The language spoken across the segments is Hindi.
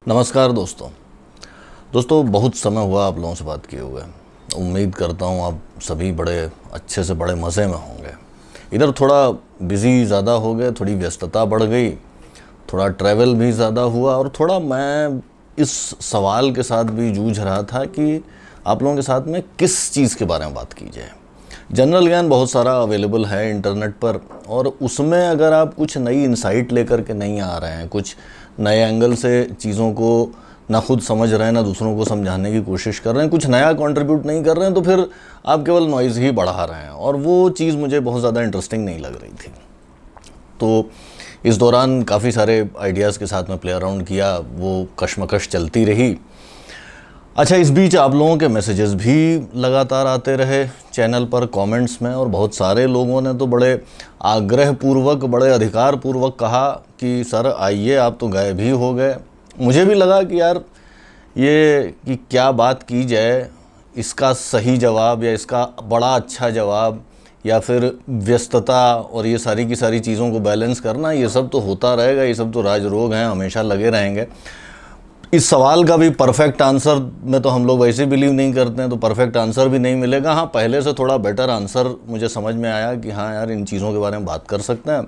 नमस्कार दोस्तों बहुत समय हुआ आप लोगों से बात किए हुए। उम्मीद करता हूँ आप सभी बड़े अच्छे से बड़े मज़े में होंगे। इधर थोड़ा बिज़ी ज़्यादा हो गए, थोड़ी व्यस्तता बढ़ गई, थोड़ा ट्रैवल भी ज़्यादा हुआ और थोड़ा मैं इस सवाल के साथ भी जूझ रहा था कि आप लोगों के साथ में किस चीज़ के बारे में बात की जाए। जनरल ज्ञान बहुत सारा अवेलेबल है इंटरनेट पर, और उसमें अगर आप कुछ नई इंसाइट लेकर के नहीं आ रहे हैं, कुछ नए एंगल से चीज़ों को ना खुद समझ रहे हैं ना दूसरों को समझाने की कोशिश कर रहे हैं, कुछ नया कंट्रीब्यूट नहीं कर रहे हैं, तो फिर आप केवल नॉइज़ ही बढ़ा रहे हैं, और वो चीज़ मुझे बहुत ज़्यादा इंटरेस्टिंग नहीं लग रही थी। तो इस दौरान काफ़ी सारे आइडियाज़ के साथ में प्ले अराउंड किया, वो कशमकश चलती रही। अच्छा, इस बीच आप लोगों के मैसेजेस भी लगातार आते रहे चैनल पर कमेंट्स में, और बहुत सारे लोगों ने तो बड़े आग्रहपूर्वक, बड़े अधिकारपूर्वक कहा कि सर आइए, आप तो गायब ही हो गए। मुझे भी लगा कि यार ये कि क्या बात की जाए, इसका सही जवाब या इसका बड़ा अच्छा जवाब, या फिर व्यस्तता और ये सारी की सारी चीज़ों को बैलेंस करना, ये सब तो होता रहेगा, ये सब तो राजरोग हैं, हमेशा लगे रहेंगे। इस सवाल का भी परफेक्ट आंसर में तो हम लोग वैसे बिलीव नहीं करते हैं, तो परफेक्ट आंसर भी नहीं मिलेगा। हाँ, पहले से थोड़ा बेटर आंसर मुझे समझ में आया कि हाँ यार, इन चीज़ों के बारे में बात कर सकते हैं,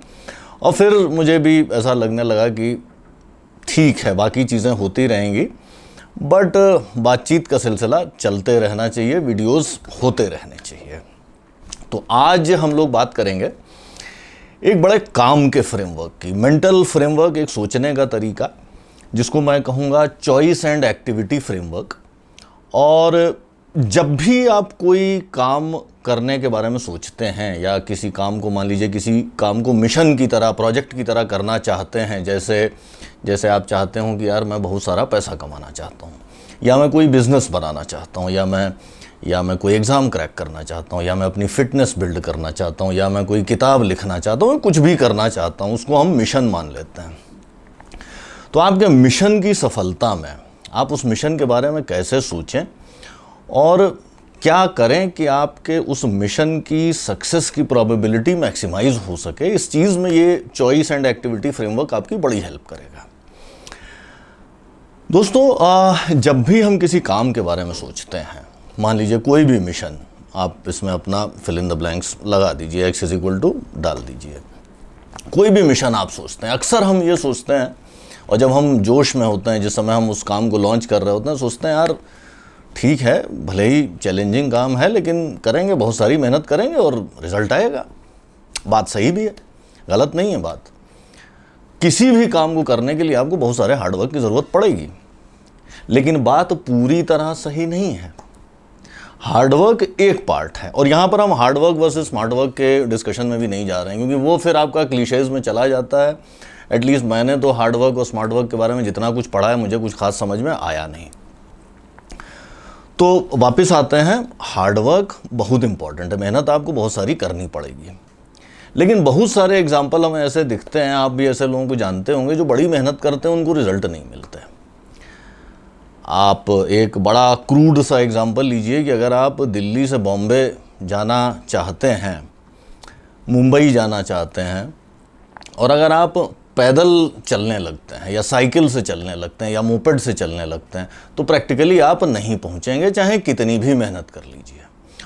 और फिर मुझे भी ऐसा लगने लगा कि ठीक है, बाकी चीज़ें होती रहेंगी, बट बातचीत का सिलसिला चलते रहना चाहिए, वीडियोस होते रहने चाहिए। तो आज हम लोग बात करेंगे एक बड़े काम के फ्रेमवर्क की, मेंटल फ्रेमवर्क, एक सोचने का तरीका, जिसको मैं कहूँगा चॉइस एंड एक्टिविटी फ्रेमवर्क। और जब भी आप कोई काम करने के बारे में सोचते हैं, या किसी काम को, मान लीजिए किसी काम को मिशन की तरह, प्रोजेक्ट की तरह करना चाहते हैं, जैसे आप चाहते हो कि यार मैं बहुत सारा पैसा कमाना चाहता हूँ, या मैं कोई बिज़नेस बनाना चाहता हूँ, या मैं कोई एग्ज़ाम क्रैक करना चाहता हूँ, या मैं अपनी फ़िटनेस बिल्ड करना चाहता हूँ, या मैं कोई किताब लिखना चाहता हूँ, कुछ भी करना चाहता हूँ, उसको हम मिशन मान लेते हैं। तो आपके मिशन की सफलता में आप उस मिशन के बारे में कैसे सोचें और क्या करें कि आपके उस मिशन की सक्सेस की प्रोबेबिलिटी मैक्सिमाइज हो सके, इस चीज़ में ये चॉइस एंड एक्टिविटी फ्रेमवर्क आपकी बड़ी हेल्प करेगा। दोस्तों, जब भी हम किसी काम के बारे में सोचते हैं, मान लीजिए कोई भी मिशन, आप इसमें अपना फिल इन द ब्लैंक्स लगा दीजिए, x = डाल दीजिए। कोई भी मिशन आप सोचते हैं, अक्सर हम ये सोचते हैं, और जब हम जोश में होते हैं, जिस समय हम उस काम को लॉन्च कर रहे होते हैं, सोचते हैं यार ठीक है, भले ही चैलेंजिंग काम है, लेकिन करेंगे, बहुत सारी मेहनत करेंगे और रिजल्ट आएगा। बात सही भी है, गलत नहीं है बात। किसी भी काम को करने के लिए आपको बहुत सारे हार्डवर्क की ज़रूरत पड़ेगी, लेकिन बात पूरी तरह सही नहीं है। हार्डवर्क एक पार्ट है, और यहाँ पर हम हार्डवर्क वर्सेस स्मार्टवर्क के डिस्कशन में भी नहीं जा रहे हैं, क्योंकि वो फिर आपका क्लीशेज में चला जाता है। एटलीस्ट मैंने तो हार्डवर्क और स्मार्टवर्क के बारे में जितना कुछ पढ़ा है, मुझे कुछ खास समझ में आया नहीं। तो वापस आते हैं, हार्डवर्क बहुत इंपॉर्टेंट है, मेहनत आपको बहुत सारी करनी पड़ेगी, लेकिन बहुत सारे एग्जाम्पल हमें ऐसे दिखते हैं, आप भी ऐसे लोगों को जानते होंगे जो बड़ी मेहनत करते हैं, उनको रिजल्ट नहीं मिलते। आप एक बड़ा क्रूड सा एग्जाम्पल लीजिए कि अगर आप दिल्ली से बॉम्बे जाना चाहते हैं, मुंबई जाना चाहते हैं, और अगर आप पैदल चलने लगते हैं, या साइकिल से चलने लगते हैं, या मोपेड से चलने लगते हैं, तो प्रैक्टिकली आप नहीं पहुंचेंगे, चाहे कितनी भी मेहनत कर लीजिए।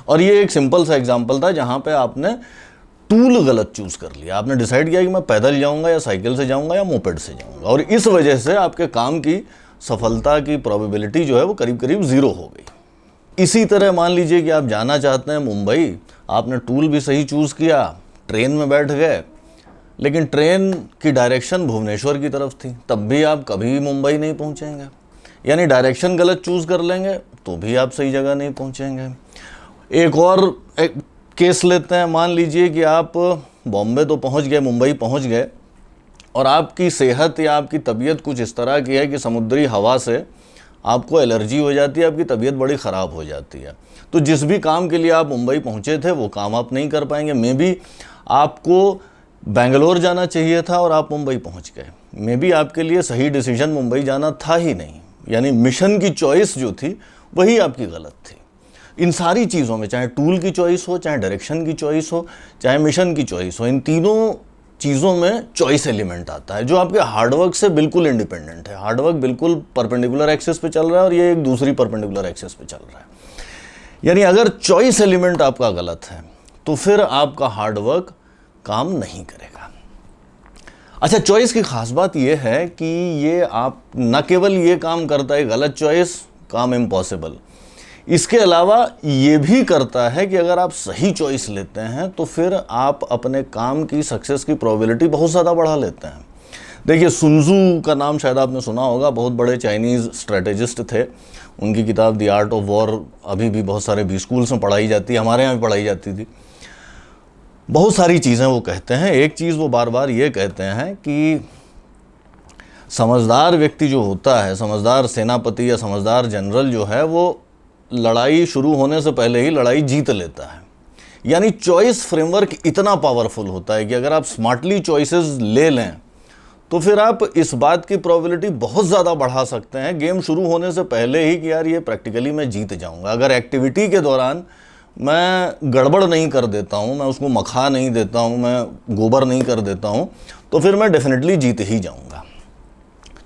और ये एक सिंपल सा एग्जांपल था जहां पे आपने टूल गलत चूज़ कर लिया। आपने डिसाइड किया कि मैं पैदल जाऊंगा, या साइकिल से जाऊंगा, या मोपेड से जाऊंगा, और इस वजह से आपके काम की सफलता की प्रोबेबिलिटी जो है वो करीब करीब 0 हो गई। इसी तरह मान लीजिए कि आप जाना चाहते हैं मुंबई, आपने टूल भी सही चूज़ किया, ट्रेन में बैठ गए, लेकिन ट्रेन की डायरेक्शन भुवनेश्वर की तरफ थी, तब भी आप कभी मुंबई नहीं पहुंचेंगे। यानी डायरेक्शन गलत चूज़ कर लेंगे तो भी आप सही जगह नहीं पहुंचेंगे। एक केस लेते हैं, मान लीजिए कि आप बॉम्बे तो पहुंच गए, मुंबई पहुंच गए, और आपकी सेहत या आपकी तबीयत कुछ इस तरह की है कि समुद्री हवा से आपको एलर्जी हो जाती है, आपकी तबीयत बड़ी ख़राब हो जाती है। तो जिस भी काम के लिए आप मुंबई पहुंचे थे, वो काम आप नहीं कर पाएंगे। मे बी आपको बेंगलोर जाना चाहिए था और आप मुंबई पहुंच गए। मे बी आपके लिए सही डिसीजन मुंबई जाना था ही नहीं, यानी मिशन की चॉइस जो थी वही आपकी गलत थी। इन सारी चीज़ों में, चाहे टूल की चॉइस हो, चाहे डायरेक्शन की चॉइस हो, चाहे मिशन की चॉइस हो, इन तीनों चीज़ों में चॉइस एलिमेंट आता है जो आपके हार्डवर्क से बिल्कुल इंडिपेंडेंट है। हार्डवर्क बिल्कुल परपेंडिकुलर एक्सिस पे चल रहा है और ये एक दूसरी परपेंडिकुलर एक्सिस पे चल रहा है। यानी अगर चॉइस एलिमेंट आपका गलत है तो फिर आपका हार्डवर्क काम नहीं करेगा। अच्छा, चॉइस की खास बात यह है कि ये आप न केवल ये काम करता है, गलत चॉइस काम इम्पॉसिबल, इसके अलावा ये भी करता है कि अगर आप सही चॉइस लेते हैं तो फिर आप अपने काम की सक्सेस की प्रोबेबिलिटी बहुत ज़्यादा बढ़ा लेते हैं। देखिए, सुन त्सू का नाम शायद आपने सुना होगा, बहुत बड़े चाइनीज़ स्ट्रेटेजिस्ट थे। उनकी किताब द आर्ट ऑफ वॉर अभी भी बहुत सारे बी स्कूल्स में पढ़ाई जाती है, हमारे यहाँ भी पढ़ाई जाती थी। बहुत सारी चीज़ें वो कहते हैं। एक चीज़ वो बार बार ये कहते हैं कि समझदार व्यक्ति जो होता है, समझदार सेनापति या समझदार जनरल जो है, वो लड़ाई शुरू होने से पहले ही लड़ाई जीत लेता है। यानी चॉइस फ्रेमवर्क इतना पावरफुल होता है कि अगर आप स्मार्टली चॉइसेस ले लें तो फिर आप इस बात की प्रोबेबिलिटी बहुत ज़्यादा बढ़ा सकते हैं गेम शुरू होने से पहले ही कि यार ये प्रैक्टिकली मैं जीत जाऊंगा। अगर एक्टिविटी के दौरान मैं गड़बड़ नहीं कर देता हूँ, मैं उसको मखा नहीं देता हूँ, मैं गोबर नहीं कर देता हूँ, तो फिर मैं डेफिनेटली जीत ही जाऊंगा।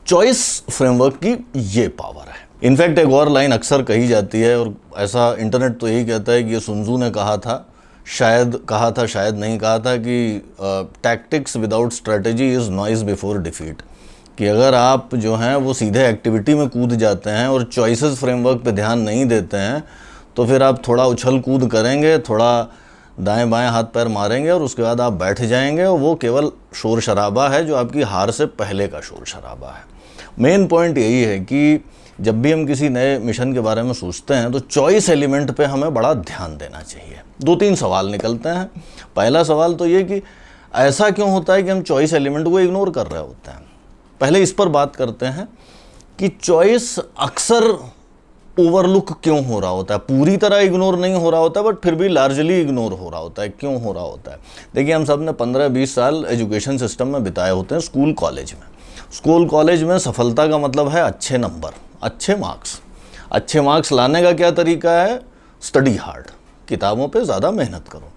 चॉइस फ्रेमवर्क की ये पावर है। इनफैक्ट एक और लाइन अक्सर कही जाती है, और ऐसा इंटरनेट तो यही कहता है कि ये sun tzu ने कहा था, शायद नहीं कहा था, कि tactics without strategy is noise before defeat. कि अगर आप जो हैं वो सीधे एक्टिविटी में कूद जाते हैं और चॉइसेस फ्रेमवर्क पे ध्यान नहीं देते हैं तो फिर आप थोड़ा उछल कूद करेंगे, थोड़ा दाएं बाएं हाथ पैर मारेंगे और उसके बाद आप बैठ जाएंगे, और वो केवल शोर शराबा है जो आपकी हार से पहले का शोर शराबा है। मेन पॉइंट यही है कि जब भी हम किसी नए मिशन के बारे में सोचते हैं तो चॉइस एलिमेंट पे हमें बड़ा ध्यान देना चाहिए। 2-3 सवाल निकलते हैं। पहला सवाल तो ये कि ऐसा क्यों होता है कि हम चॉइस एलिमेंट को इग्नोर कर रहे होते हैं। पहले इस पर बात करते हैं कि चॉइस अक्सर ओवरलुक क्यों हो रहा होता है। पूरी तरह इग्नोर नहीं हो रहा होता, बट फिर भी लार्जली इग्नोर हो रहा होता है। क्यों हो रहा होता है? देखिए, हम सब ने 15-20 साल एजुकेशन सिस्टम में बिताए होते हैं, स्कूल कॉलेज में। स्कूल कॉलेज में सफलता का मतलब है अच्छे नंबर, अच्छे मार्क्स। अच्छे मार्क्स लाने का क्या तरीका है? स्टडी हार्ड, किताबों पे ज़्यादा मेहनत करो।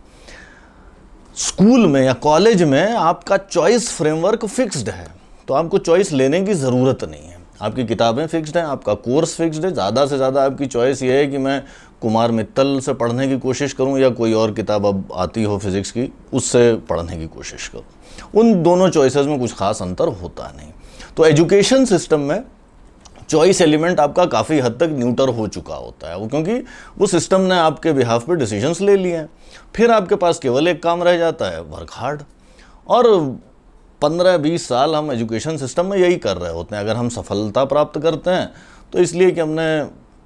स्कूल में या कॉलेज में आपका चॉइस फ्रेमवर्क फिक्स्ड है, तो आपको चॉइस लेने की ज़रूरत नहीं है। आपकी किताबें फिक्स्ड हैं, आपका कोर्स फिक्स्ड है। ज़्यादा से ज़्यादा आपकी चॉइस ये है कि मैं कुमार मित्तल से पढ़ने की कोशिश करूं या कोई और किताब अब आती हो फिज़िक्स की, उससे पढ़ने की कोशिश करूं। उन दोनों चॉइसेस में कुछ खास अंतर होता नहीं। तो एजुकेशन सिस्टम में चॉइस एलिमेंट आपका काफ़ी हद तक न्यूटर हो चुका होता है, वो क्योंकि वो सिस्टम ने आपके बिहाफ पे डिसीजंस ले लिए हैं। फिर आपके पास केवल एक काम रह जाता है, वर्क हार्ड। और 15-20 साल हम एजुकेशन सिस्टम में यही कर रहे होते हैं। अगर हम सफलता प्राप्त करते हैं तो इसलिए कि हमने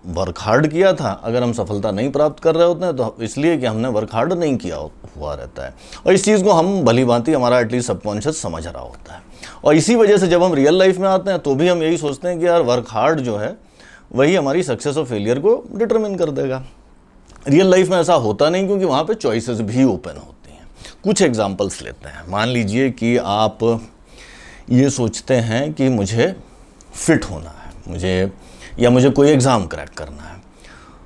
वर्क हार्ड किया था, अगर हम सफलता नहीं प्राप्त कर रहे होते हैं तो इसलिए कि हमने वर्क हार्ड नहीं किया हुआ रहता है। और इस चीज़ को हम भली भांति, हमारा एटलीस्ट सबकॉन्शियस समझ रहा होता है। और इसी वजह से जब हम रियल लाइफ में आते हैं तो भी हम यही सोचते हैं कि यार वर्क हार्ड जो है वही हमारी सक्सेस और फेलियर को डिटरमिन कर देगा। रियल लाइफ में ऐसा होता नहीं, क्योंकि वहाँ पे चॉइसेस भी ओपन होती हैं। कुछ एग्जांपल्स लेते हैं। मान लीजिए कि आप ये सोचते हैं कि मुझे फिट होना है, मुझे कोई एग्ज़ाम क्रैक करना है।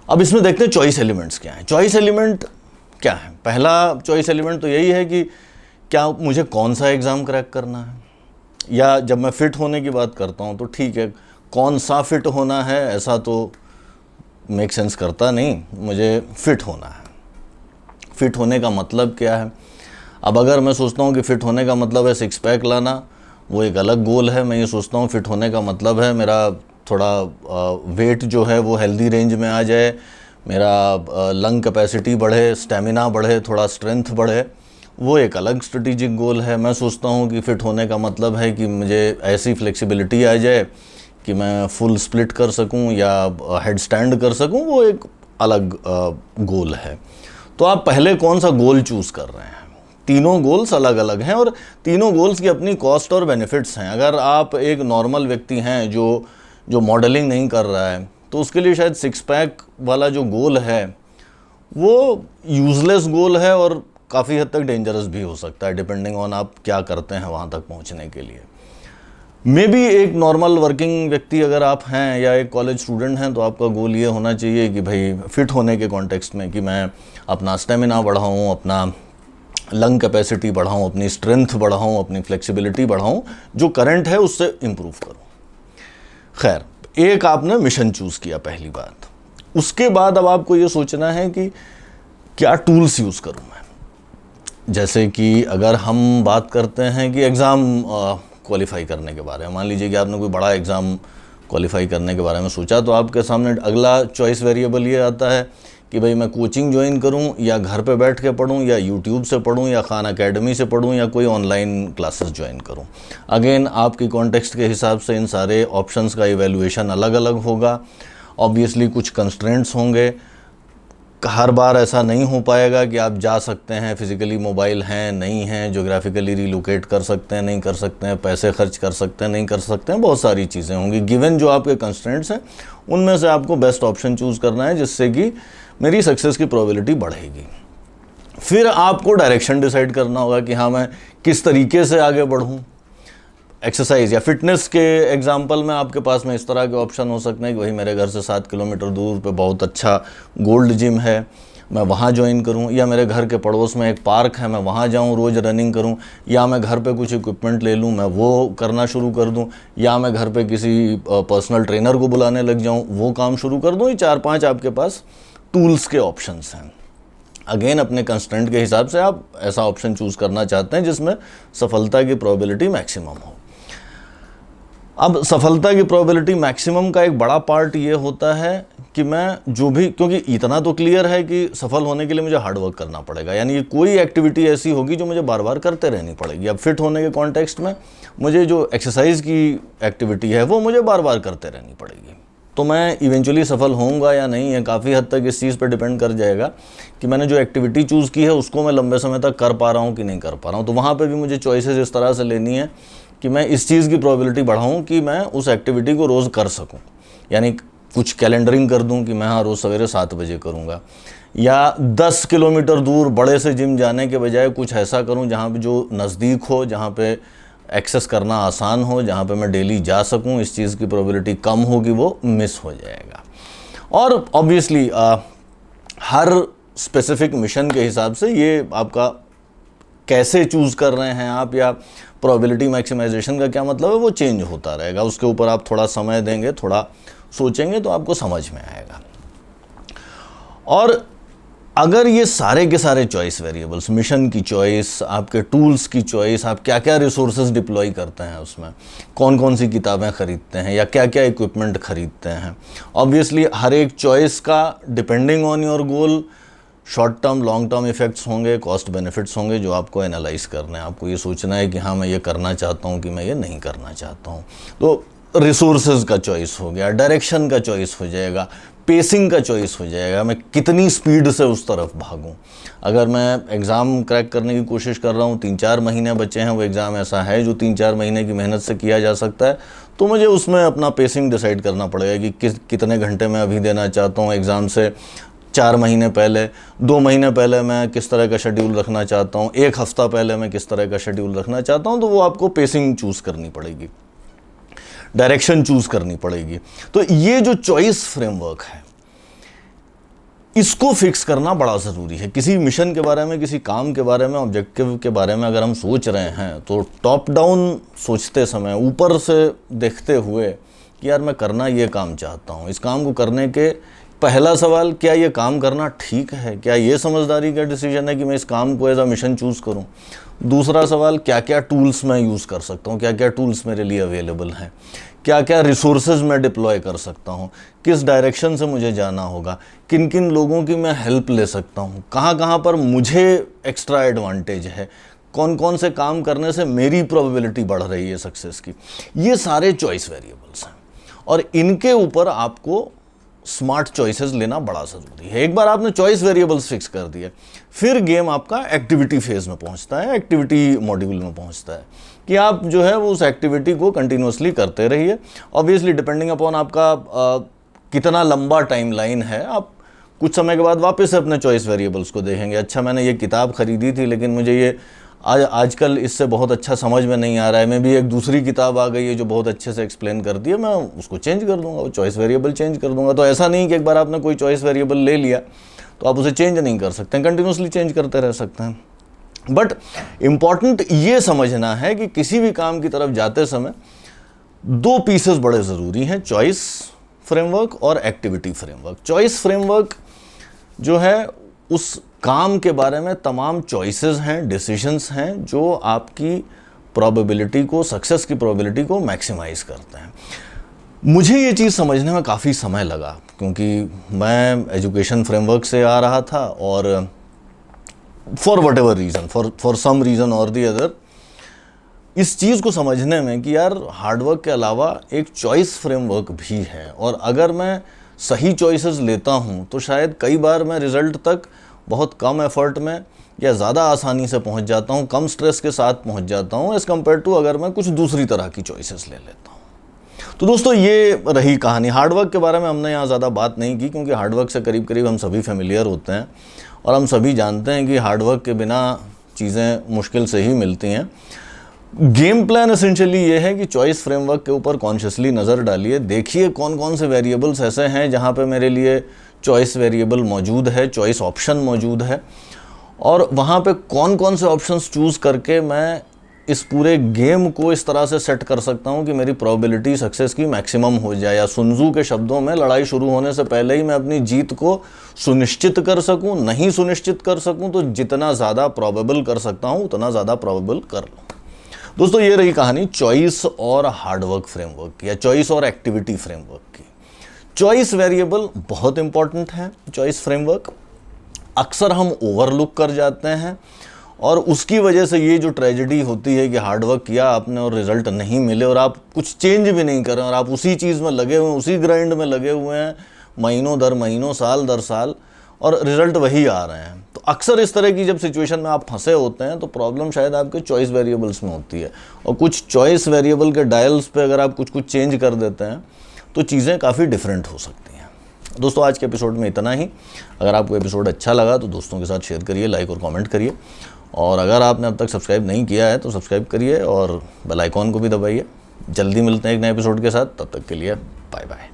अब इसमें देखते हैं चॉइस एलिमेंट्स क्या हैं। चॉइस एलिमेंट क्या है? पहला चॉइस एलिमेंट तो यही है कि क्या मुझे कौन सा एग्ज़ाम क्रैक करना है। या जब मैं फ़िट होने की बात करता हूँ तो ठीक है, कौन सा फ़िट होना है ऐसा तो मेक सेंस करता नहीं, मुझे फ़िट होना है। फ़िट होने का मतलब क्या है? अब अगर मैं सोचता हूँ कि फ़िट होने का मतलब है 6 पैक लाना, वो एक अलग गोल है। मैं ये सोचता हूँ फ़िट होने का मतलब है मेरा थोड़ा वेट जो है वो हेल्दी रेंज में आ जाए, मेरा लंग कैपेसिटी बढ़े, स्टेमिना बढ़े, थोड़ा स्ट्रेंथ बढ़े, वो एक अलग स्ट्रेटेजिक गोल है। मैं सोचता हूँ कि फ़िट होने का मतलब है कि मुझे ऐसी फ्लेक्सिबिलिटी आ जाए कि मैं फुल स्प्लिट कर सकूँ या हेड स्टैंड कर सकूँ, वो एक अलग गोल है। तो आप पहले कौन सा गोल चूज़ कर रहे हैं? तीनों गोल्स अलग अलग हैं और तीनों गोल्स की अपनी कॉस्ट और बेनिफिट्स हैं। अगर आप एक नॉर्मल व्यक्ति हैं जो मॉडलिंग नहीं कर रहा है, तो उसके लिए शायद 6 पैक वाला जो गोल है वो यूज़लेस गोल है और काफ़ी हद तक डेंजरस भी हो सकता है, डिपेंडिंग ऑन आप क्या करते हैं वहाँ तक पहुँचने के लिए। मे बी एक नॉर्मल वर्किंग व्यक्ति अगर आप हैं या एक कॉलेज स्टूडेंट हैं तो आपका गोल ये होना चाहिए कि भाई फिट होने के कॉन्टेक्स्ट में कि मैं अपना स्टेमिना बढ़ाऊँ, अपना लंग कैपेसिटी बढ़ाऊं, अपनी स्ट्रेंथ बढ़ाऊं, अपनी फ्लेक्सिबिलिटी बढ़ाऊं, जो करंट है उससे इम्प्रूव करूं। खैर, एक आपने मिशन चूज़ किया, पहली बात। उसके बाद अब आपको ये सोचना है कि क्या टूल्स यूज़ करूं मैं। जैसे कि अगर हम बात करते हैं कि एग्ज़ाम क्वालिफाई करने के बारे में, मान लीजिए कि आपने कोई बड़ा एग्ज़ाम क्वालिफाई करने के बारे में सोचा, तो आपके सामने अगला चॉइस वेरिएबल ये आता है कि भाई मैं कोचिंग ज्वाइन करूं, या घर पे बैठ के पढूं, या यूट्यूब से पढूं, या खान अकेडमी से पढूं, या कोई ऑनलाइन क्लासेस ज्वाइन करूं। अगेन आपकी कॉन्टेक्स्ट के हिसाब से इन सारे ऑप्शंस का इवैल्यूएशन अलग अलग होगा। ऑब्वियसली कुछ कंस्ट्रेंट्स होंगे, हर बार ऐसा नहीं हो पाएगा कि आप जा सकते हैं, फिज़िकली मोबाइल हैं नहीं हैं, जोग्राफिकली रिलोकेट कर सकते हैं नहीं कर सकते हैं, पैसे खर्च कर सकते हैं नहीं कर सकते हैं, बहुत सारी चीज़ें होंगी। गिवन जो आपके कंस्ट्रेंट्स हैं उनमें से आपको बेस्ट ऑप्शन चूज़ करना है, जिससे कि मेरी सक्सेस की प्रोबेबिलिटी बढ़ेगी। फिर आपको डायरेक्शन डिसाइड करना होगा कि हाँ, मैं किस तरीके से आगे बढ़ूँ। एक्सरसाइज या फिटनेस के एग्जाम्पल में आपके पास में इस तरह के ऑप्शन हो सकते हैं कि वही मेरे घर से 7 किलोमीटर दूर पे बहुत अच्छा गोल्ड जिम है, मैं वहाँ ज्वाइन करूँ, या मेरे घर के पड़ोस में एक पार्क है, मैं वहाँ जाऊँ रोज़ रनिंग करूँ, या मैं घर पे कुछ इक्विपमेंट ले लूँ, मैं वो करना शुरू कर दूँ, या मैं घर पे किसी पर्सनल ट्रेनर को बुलाने लग जाऊँ, वो काम शुरू कर दूँ। ये 4-5 आपके पास टूल्स के ऑप्शंस हैं। अगेन अपने कंस्ट्रेंट के हिसाब से आप ऐसा ऑप्शन चूज़ करना चाहते हैं जिसमें सफलता की प्रोबेबिलिटी मैक्सिमम हो। अब सफलता की प्रोबेबिलिटी मैक्सिमम का एक बड़ा पार्ट ये होता है कि मैं जो भी, क्योंकि इतना तो क्लियर है कि सफल होने के लिए मुझे हार्ड वर्क करना पड़ेगा, यानी ये कोई एक्टिविटी ऐसी होगी जो मुझे बार बार करते रहनी पड़ेगी। अब फिट होने के कॉन्टेक्स्ट में मुझे जो एक्सरसाइज की एक्टिविटी है वो मुझे बार बार करते रहनी पड़ेगी। तो मैं इवेंचुअली सफल होऊंगा या नहीं, है काफ़ी हद तक इस चीज़ पर डिपेंड कर जाएगा कि मैंने जो एक्टिविटी चूज़ की है उसको मैं लंबे समय तक कर पा रहा हूँ कि नहीं कर पा रहा हूँ। तो वहाँ पर भी मुझे चॉइसेस इस तरह से लेनी है कि मैं इस चीज़ की प्रोबेबिलिटी बढ़ाऊं कि मैं उस एक्टिविटी को रोज़ कर सकूं। यानी कुछ कैलेंडरिंग कर दूं कि मैं हाँ रोज़ सवेरे 7 बजे करूंगा, या 10 किलोमीटर दूर बड़े से जिम जाने के बजाय कुछ ऐसा करूं जहां पे जो नज़दीक हो, जहां पे एक्सेस करना आसान हो, जहां पे मैं डेली जा सकूं। इस चीज़ की प्रोबेबिलिटी कम होगी, वो मिस हो जाएगा। और ऑब्वियसली हर स्पेसिफिक मिशन के हिसाब से ये आपका कैसे चूज़ कर रहे हैं आप, या प्रोबेबिलिटी मैक्सिमाइजेशन का क्या मतलब है, वो चेंज होता रहेगा। उसके ऊपर आप थोड़ा समय देंगे, थोड़ा सोचेंगे तो आपको समझ में आएगा। और अगर ये सारे के सारे चॉइस वेरिएबल्स, मिशन की चॉइस, आपके टूल्स की चॉइस, आप क्या क्या रिसोर्सेज डिप्लॉय करते हैं उसमें, कौन कौन सी किताबें खरीदते हैं, या क्या क्या इक्विपमेंट खरीदते हैं, ऑब्वियसली हर एक चॉइस का depending on your goal short term long term effects होंगे, कॉस्ट बेनिफिट्स होंगे, जो आपको एनालाइज करना है। आपको ये सोचना है कि हाँ मैं ये करना चाहता हूँ कि मैं ये नहीं करना चाहता हूँ। तो रिसोर्सेज का चॉइस हो गया, डायरेक्शन का चॉइस हो जाएगा, पेसिंग का चॉइस हो जाएगा, मैं कितनी स्पीड से उस तरफ भागूं। अगर मैं एग्ज़ाम क्रैक करने की कोशिश कर रहा हूँ, 3-4 महीने बचे हैं, वो एग्ज़ाम ऐसा है जो 3-4 महीने की मेहनत से किया जा सकता है, तो मुझे उसमें अपना पेसिंग डिसाइड करना पड़ेगा कि कितने घंटे मैं अभी देना चाहता हूँ। एग्ज़ाम से 4 महीने पहले, 2 महीने पहले मैं किस तरह का शेड्यूल रखना चाहता हूँ, 1 हफ्ता पहले मैं किस तरह का शेड्यूल रखना चाहता हूँ। तो वो आपको पेसिंग चूज़ करनी पड़ेगी, डायरेक्शन चूज़ करनी पड़ेगी। तो ये जो चॉइस फ्रेमवर्क है, इसको फिक्स करना बड़ा ज़रूरी है। किसी मिशन के बारे में, किसी काम के बारे में, ऑब्जेक्टिव के बारे में अगर हम सोच रहे हैं, तो टॉप डाउन सोचते समय, ऊपर से देखते हुए कि यार मैं करना ये काम चाहता हूँ, इस काम को करने के पहला सवाल, क्या ये काम करना ठीक है, क्या ये समझदारी का डिसीजन है कि मैं इस काम को एज अ मिशन चूज़ करूं। दूसरा सवाल, क्या क्या टूल्स मैं यूज़ कर सकता हूं, क्या क्या टूल्स मेरे लिए अवेलेबल हैं, क्या क्या रिसोर्सेज मैं डिप्लॉय कर सकता हूं, किस डायरेक्शन से मुझे जाना होगा, किन किन लोगों की मैं हेल्प ले सकता हूं, कहाँ कहाँ पर मुझे एक्स्ट्रा एडवांटेज है, कौन कौन से काम करने से मेरी प्रोबेबिलिटी बढ़ रही है सक्सेस की। ये सारे चॉइस वेरिएबल्स हैं और इनके ऊपर आपको स्मार्ट चॉइसेस लेना बड़ा ज़रूरी है। एक बार आपने चॉइस वेरिएबल्स फिक्स कर दिए, फिर गेम आपका एक्टिविटी फेज में पहुंचता है, एक्टिविटी मॉड्यूल में पहुंचता है कि आप जो है वो उस एक्टिविटी को कंटिन्यूसली करते रहिए। ऑब्वियसली डिपेंडिंग अपॉन आपका कितना लंबा टाइमलाइन है, आप कुछ समय के बाद वापस से अपने चॉइस वेरिएबल्स को देखेंगे। अच्छा, मैंने ये किताब खरीदी थी लेकिन मुझे ये आजकल इससे बहुत अच्छा समझ में नहीं आ रहा है, मैं भी एक दूसरी किताब आ गई है जो बहुत अच्छे से एक्सप्लेन करती है, मैं उसको चेंज कर दूंगा, वो चॉइस वेरिएबल चेंज कर दूंगा। तो ऐसा नहीं कि एक बार आपने कोई चॉइस वेरिएबल ले लिया तो आप उसे चेंज नहीं कर सकते, कंटिन्यूसली चेंज करते रह सकते हैं। बट इम्पॉर्टेंट ये समझना है कि किसी भी काम की तरफ जाते समय दो पीसेस बड़े ज़रूरी हैं, चॉइस फ्रेमवर्क और एक्टिविटी फ्रेमवर्क। चॉइस फ्रेमवर्क जो है उस काम के बारे में तमाम चॉइसेस हैं, डिसीजंस हैं जो आपकी प्रोबेबिलिटी को, सक्सेस की प्रोबेबिलिटी को मैक्सिमाइज करते हैं। मुझे ये चीज़ समझने में काफ़ी समय लगा क्योंकि मैं एजुकेशन फ्रेमवर्क से आ रहा था और for whatever reason, for some reason or the other, इस चीज़ को समझने में कि यार हार्डवर्क के अलावा एक चॉइस फ्रेमवर्क भी है और अगर मैं सही चॉइसेस लेता हूँ तो शायद कई बार मैं रिज़ल्ट तक बहुत कम एफर्ट में या ज़्यादा आसानी से पहुँच जाता हूँ, कम स्ट्रेस के साथ पहुँच जाता हूँ एज़ कम्पेयर टू अगर मैं कुछ दूसरी तरह की चॉइसेस ले लेता हूँ। तो दोस्तों ये रही कहानी। हार्डवर्क के बारे में हमने यहाँ ज़्यादा बात नहीं की क्योंकि हार्डवर्क से करीब करीब हम सभी फेमिलियर होते हैं और हम सभी जानते हैं कि हार्डवर्क के बिना चीज़ें मुश्किल से ही मिलती हैं। गेम प्लान एसेंशियली ये है कि चॉइस फ्रेमवर्क के ऊपर कॉन्शियसली नज़र डालिए, देखिए कौन कौन से वेरिएबल्स ऐसे हैं जहाँ पे मेरे लिए चॉइस वेरिएबल मौजूद है, चॉइस ऑप्शन मौजूद है और वहाँ पे कौन कौन से ऑप्शंस चूज़ करके मैं इस पूरे गेम को इस तरह से सेट कर सकता हूँ कि मेरी प्रोबेबिलिटी सक्सेस की मैक्सिमम हो जाए, या सुन त्जू के शब्दों में लड़ाई शुरू होने से पहले ही मैं अपनी जीत को सुनिश्चित कर सकूँ। नहीं सुनिश्चित कर सकूँ तो जितना ज़्यादा प्रोबेबल कर सकता हूँ उतना ज़्यादा प्रोबेबल कर लूँ। दोस्तों ये रही कहानी चॉइस और हार्डवर्क फ्रेमवर्क की या चॉइस और एक्टिविटी फ्रेमवर्क की। चॉइस वेरिएबल बहुत इंपॉर्टेंट है। चॉइस फ्रेमवर्क अक्सर हम ओवरलुक कर जाते हैं और उसकी वजह से ये जो ट्रेजेडी होती है कि हार्डवर्क किया आपने और रिजल्ट नहीं मिले और आप कुछ चेंज भी नहीं कर रहे और आप उसी चीज़ में लगे हुए हैं, उसी ग्राइंड में लगे हुए हैं महीनों दर महीनों, साल दर साल, और रिजल्ट वही आ रहे हैं। तो अक्सर इस तरह की जब सिचुएशन में आप फंसे होते हैं तो प्रॉब्लम शायद आपके चॉइस वेरिएबल्स में होती है और कुछ चॉइस वेरिएबल के डायल्स पे अगर आप कुछ चेंज कर देते हैं तो चीज़ें काफ़ी डिफरेंट हो सकती हैं। दोस्तों आज के एपिसोड में इतना ही। अगर आपको एपिसोड अच्छा लगा तो दोस्तों के साथ शेयर करिए, लाइक और कमेंट करिए, और अगर आपने अब तक सब्सक्राइब नहीं किया है तो सब्सक्राइब करिए और बेल आइकॉन को भी दबाइए। जल्दी मिलते हैं एक नए एपिसोड के साथ, तब तक के लिए बाय बाय।